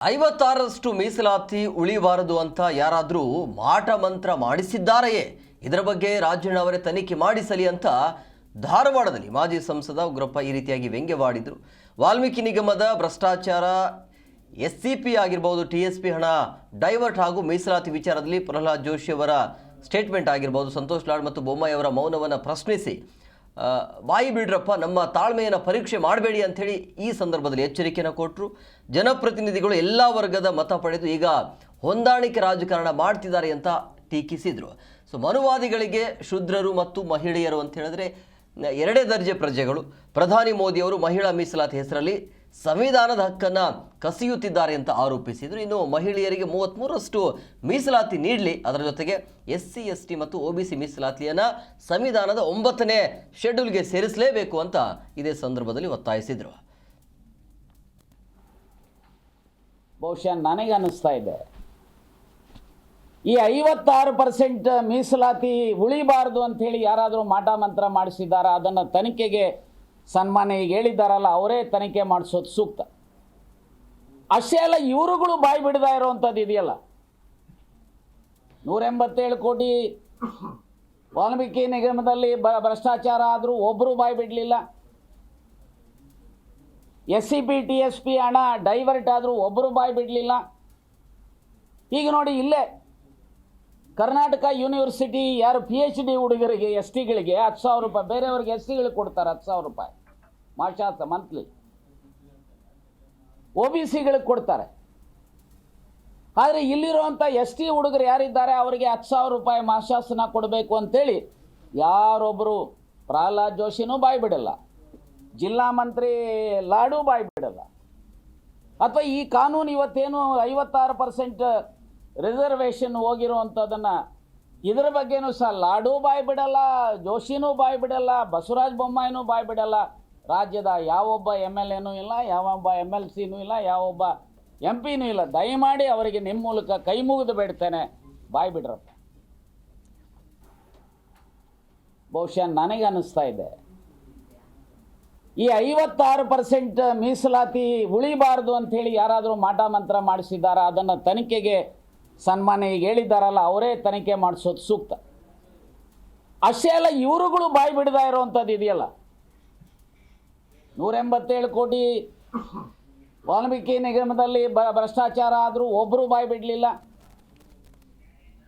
56ರಷ್ಟು ಮೀಸಲಾತಿ ಉಳಿಬಾರದು ಅಂತ ಯಾರಾದರೂ ಮಾಟ ಮಂತ್ರ ಮಾಡಿಸಿದ್ದಾರೆಯೇ? ಇದರ ಬಗ್ಗೆ ರಾಜಣ್ಣವರೇ ತನಿಖೆ ಮಾಡಿಸಲಿ ಅಂತ ಧಾರವಾಡದಲ್ಲಿ ಮಾಜಿ ಸಂಸದ ಉಗ್ರಪ್ಪ ಈ ರೀತಿಯಾಗಿ ವ್ಯಂಗ್ಯವಾಡಿದರು. ವಾಲ್ಮೀಕಿ ನಿಗಮದ ಭ್ರಷ್ಟಾಚಾರ, ಎಸ್ಸಿಪಿ ಆಗಿರಬಹುದು, ಟಿಎಸ್ಪಿ ಹಣ ಡೈವರ್ಟ್ ಹಾಗೂ ಮೀಸಲಾತಿ ವಿಚಾರದಲ್ಲಿ ಪ್ರಹ್ಲಾದ್ ಜೋಶಿ ಅವರ ಸ್ಟೇಟ್ಮೆಂಟ್ ಆಗಿರಬಹುದು, ಸಂತೋಷ್ ಲಾಡ್ ಮತ್ತು ಬೊಮ್ಮಾಯಿ ಅವರ ಮೌನವನ್ನು ಪ್ರಶ್ನಿಸಿ ಬಾಯಿ ಬಿಡ್ರಪ್ಪ, ನಮ್ಮ ತಾಳ್ಮೆಯನ್ನು ಪರೀಕ್ಷೆ ಮಾಡಬೇಡಿ ಅಂಥೇಳಿ ಈ ಸಂದರ್ಭದಲ್ಲಿ ಎಚ್ಚರಿಕೆಯನ್ನು ಕೊಟ್ಟರು. ಜನಪ್ರತಿನಿಧಿಗಳು ಎಲ್ಲ ವರ್ಗದ ಮತ ಪಡೆದು ಈಗ ಹೊಂದಾಣಿಕೆ ರಾಜಕಾರಣ ಮಾಡ್ತಿದ್ದಾರೆ ಅಂತ ಟೀಕಿಸಿದರು. ಸೊ ಮನುವಾದಿಗಳಿಗೆ ಶೂದ್ರರು ಮತ್ತು ಮಹಿಳೆಯರು ಅಂತ ಹೇಳಿದ್ರೆ ಎರಡೇ ದರ್ಜೆ ಪ್ರಜೆಗಳು. ಪ್ರಧಾನಿ ಮೋದಿಯವರು ಮಹಿಳಾ ಮೀಸಲಾತಿ ಹೆಸರಲ್ಲಿ ಸಂವಿಧಾನದ ಹಕ್ಕನ್ನು ಕಸಿಯುತ್ತಿದ್ದಾರೆ ಅಂತ ಆರೋಪಿಸಿದರು. ಇನ್ನು ಮಹಿಳೆಯರಿಗೆ 33ರಷ್ಟು ಮೀಸಲಾತಿ ನೀಡಲಿ, ಅದರ ಜೊತೆಗೆ SC ST ಮತ್ತು OBC ಮೀಸಲಾತಿಯನ್ನು ಸಂವಿಧಾನದ 9ನೇ ಶೆಡ್ಯೂಲ್ಗೆ ಸೇರಿಸಲೇಬೇಕು ಅಂತ ಇದೇ ಸಂದರ್ಭದಲ್ಲಿ ಒತ್ತಾಯಿಸಿದರು. ಬಹುಶಃ ನನಗೆ ಅನ್ನಿಸ್ತಾ ಇದೆ, ಈ 56% ಮೀಸಲಾತಿ ಉಳಿಬಾರ್ದು ಅಂಥೇಳಿ ಯಾರಾದರೂ ಮಾಟ ಮಂತ್ರ ಮಾಡಿಸಿದಾರ, ಅದನ್ನು ತನಿಖೆಗೆ ಸನ್ಮಾನ್ಯ ಈಗ ಹೇಳಿದ್ದಾರಲ್ಲ, ಅವರೇ ತನಿಖೆ ಮಾಡಿಸೋದು ಸೂಕ್ತ. ಅಷ್ಟೇ ಅಲ್ಲ, ಇವರುಗಳು ಬಾಯಿ ಬಿಡದೇ ಇರೋವಂಥದ್ದು ಇದೆಯಲ್ಲ, 187 ಕೋಟಿ ವಾಲ್ಮೀಕಿ ನಿಗಮದಲ್ಲಿ ಭ್ರಷ್ಟಾಚಾರ ಆದರೂ ಒಬ್ಬರು ಬಾಯಿ ಬಿಡಲಿಲ್ಲ. SCP TSP ಹಣ ಡೈವರ್ಟ್ ಆದರೂ ಒಬ್ಬರು ಬಾಯಿ ಬಿಡಲಿಲ್ಲ. ಈಗ ನೋಡಿ, ಇಲ್ಲೇ ಕರ್ನಾಟಕ ಯೂನಿವರ್ಸಿಟಿ ಯಾರು PhD ಹುಡುಗರಿಗೆ STಗಳಿಗೆ 10,000 ರೂಪಾಯಿ, ಬೇರೆಯವ್ರಿಗೆ SCಗಳಿಗೆ ಕೊಡ್ತಾರೆ 10,000 ರೂಪಾಯಿ ಮಾಶಾಸ ಮಂತ್ಲಿ, OBCಗಳಿಗೆ ಕೊಡ್ತಾರೆ. ಆದರೆ ಇಲ್ಲಿರುವಂಥ ST ಹುಡುಗರು ಯಾರಿದ್ದಾರೆ ಅವರಿಗೆ 10,000 ರೂಪಾಯಿ ಮಾಶಾಸನ ಕೊಡಬೇಕು ಅಂತೇಳಿ ಯಾರೊಬ್ಬರು ಪ್ರಹ್ಲಾದ್ ಜೋಶಿನೂ ಬಾಯಿ ಬಿಡಲ್ಲ, ಜಿಲ್ಲಾ ಮಂತ್ರಿ ಲಾಡು ಬಾಯಿ ಬಿಡಲ್ಲ. ಅಥವಾ ಈ ಕಾನೂನು ಇವತ್ತೇನು 56% ರಿಸರ್ವೇಷನ್ ಹೋಗಿರುವಂಥದ್ದನ್ನು, ಇದರ ಬಗ್ಗೆನೂ ಸಹ ಲಾಡು ಬಾಯಿ ಬಿಡಲ್ಲ, ಜೋಶಿನೂ ಬಾಯಿ ಬಿಡಲ್ಲ, ಬಸವರಾಜ ಬೊಮ್ಮಾಯಿನೂ ಬಾಯಿ ಬಿಡಲ್ಲ. ರಾಜ್ಯದ ಯಾವೊಬ್ಬ MLAನೂ ಇಲ್ಲ, ಯಾವೊಬ್ಬ MLCನೂ ಇಲ್ಲ, ಯಾವೊಬ್ಬ MP ನೂ ಇಲ್ಲ. ದಯಮಾಡಿ ಅವರಿಗೆ ನಿಮ್ಮ ಮೂಲಕ ಕೈ ಮುಗಿದು ಬೇಡ್ತೇನೆ, ಬಾಯಿ ಬಿಡ್ರಪ್ಪ. ಬಹುಶಃ ನನಗೆ ಅನ್ನಿಸ್ತಾ ಇದೆ, ಈ 56% ಮೀಸಲಾತಿ ಉಳಿಬಾರ್ದು ಅಂಥೇಳಿ ಯಾರಾದರೂ ಮಾಟ ಮಂತ್ರ ಮಾಡಿಸಿದಾರ, ಅದನ್ನು ತನಿಖೆಗೆ ಸನ್ಮಾನ್ಯ ಈಗ ಹೇಳಿದ್ದಾರಲ್ಲ, ಅವರೇ ತನಿಖೆ ಮಾಡಿಸೋದು ಸೂಕ್ತ. ಅಷ್ಟೇ ಅಲ್ಲ, ಇವರುಗಳು ಬಾಯಿ ಬಿಡದೇ ಇರೋವಂಥದ್ದು ಇದೆಯಲ್ಲ, 187 ಕೋಟಿ ವಾಲ್ಮೀಕಿ ನಿಗಮದಲ್ಲಿ ಭ್ರಷ್ಟಾಚಾರ ಆದರೂ ಒಬ್ಬರು ಬಾಯಿ ಬಿಡಲಿಲ್ಲ.